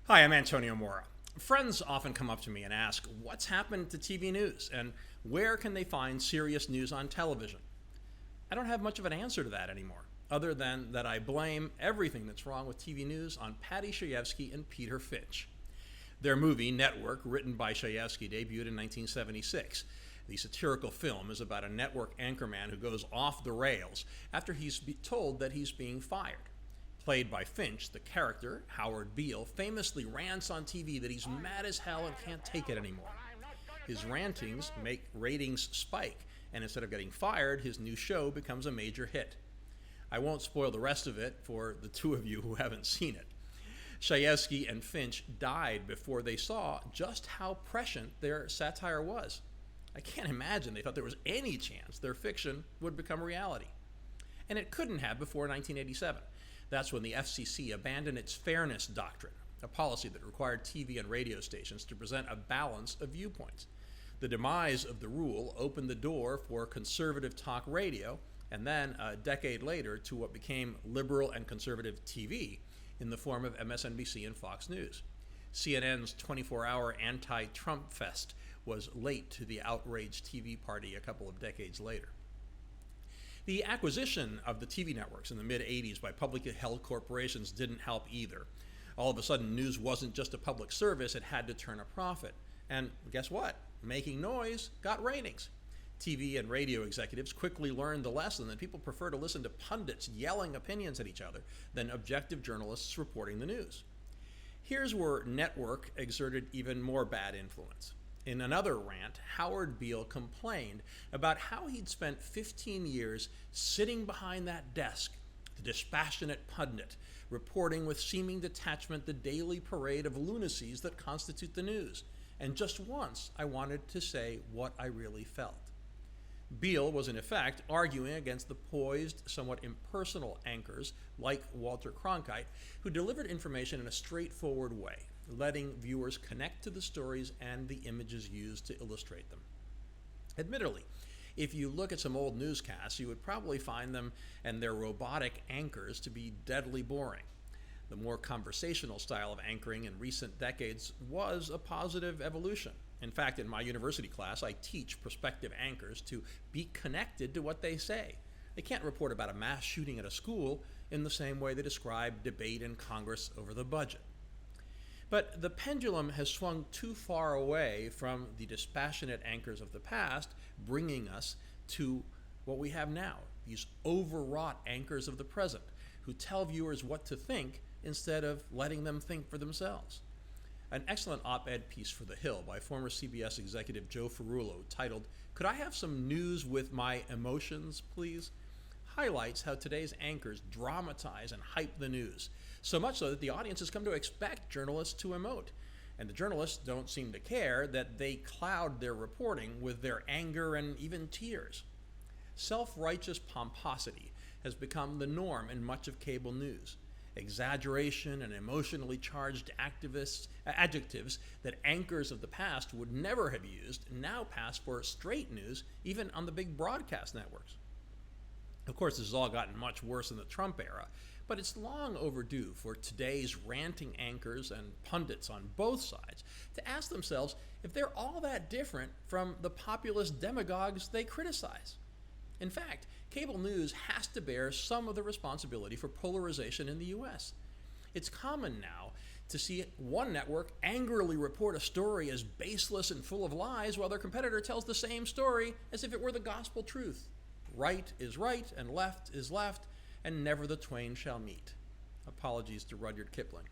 Hi, I'm Antonio Mora. Friends often come up to me and ask, what's happened to TV news and where can they find serious news on television? I don't have much of an answer to that anymore, other than that I blame everything that's wrong with TV news on Patty Chayefsky and Peter Finch. Their movie, Network, written by Chayefsky, debuted in 1976. The satirical film is about a network anchorman who goes off the rails after he's told that he's being fired. Played by Finch, the character, Howard Beale, famously rants on TV that he's mad as hell and can't take it anymore. His rantings make ratings spike, and instead of getting fired, his new show becomes a major hit. I won't spoil the rest of it for the two of you who haven't seen it. Chayefsky and Finch died before they saw just how prescient their satire was. I can't imagine they thought there was any chance their fiction would become reality. And it couldn't have before 1987. That's when the FCC abandoned its fairness doctrine, a policy that required TV and radio stations to present a balance of viewpoints. The demise of the rule opened the door for conservative talk radio, and then a decade later to what became liberal and conservative TV in the form of MSNBC and Fox News. CNN's 24-hour anti-Trump fest was late to the outraged TV party a couple of decades later. The acquisition of the TV networks in the mid-'80s by publicly held corporations didn't help either. All of a sudden, news wasn't just a public service, it had to turn a profit. And guess what? Making noise got ratings. TV and radio executives quickly learned the lesson that people prefer to listen to pundits yelling opinions at each other than objective journalists reporting the news. Here's where network exerted even more bad influence. In another rant, Howard Beale complained about how he'd spent 15 years sitting behind that desk, the dispassionate pundit, reporting with seeming detachment the daily parade of lunacies that constitute the news. And just once, I wanted to say what I really felt. Beale was in effect arguing against the poised, somewhat impersonal anchors like Walter Cronkite, who delivered information in a straightforward way, letting viewers connect to the stories and the images used to illustrate them. Admittedly, if you look at some old newscasts, you would probably find them and their robotic anchors to be deadly boring. The more conversational style of anchoring in recent decades was a positive evolution. In fact, in my university class, I teach prospective anchors to be connected to what they say. They can't report about a mass shooting at a school in the same way they describe debate in Congress over the budget. But the pendulum has swung too far away from the dispassionate anchors of the past, bringing us to what we have now, these overwrought anchors of the present, who tell viewers what to think instead of letting them think for themselves. An excellent op-ed piece for The Hill by former CBS executive Joe Ferrullo, titled, "Could I Have Some News with My Emotions, Please?" highlights how today's anchors dramatize and hype the news, so much so that the audience has come to expect journalists to emote. And the journalists don't seem to care that they cloud their reporting with their anger and even tears. Self-righteous pomposity has become the norm in much of cable news. Exaggeration and emotionally charged adjectives that anchors of the past would never have used now pass for straight news, even on the big broadcast networks. Of course, this has all gotten much worse in the Trump era, but it's long overdue for today's ranting anchors and pundits on both sides to ask themselves if they're all that different from the populist demagogues they criticize. In fact, cable news has to bear some of the responsibility for polarization in the U.S. It's common now to see one network angrily report a story as baseless and full of lies while their competitor tells the same story as if it were the gospel truth. Right is right and left is left, and never the twain shall meet. Apologies to Rudyard Kipling.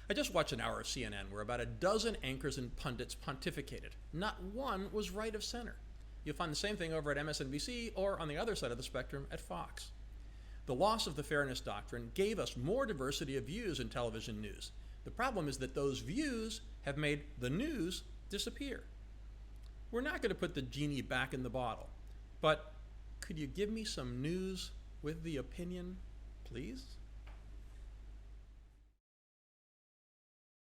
I just watched an hour of CNN where about a dozen anchors and pundits pontificated. Not one was right of center. You'll find the same thing over at MSNBC or on the other side of the spectrum at Fox. The loss of the fairness doctrine gave us more diversity of views in television news. The problem is that those views have made the news disappear. We're not going to put the genie back in the bottle, but could you give me some news with the opinion, please?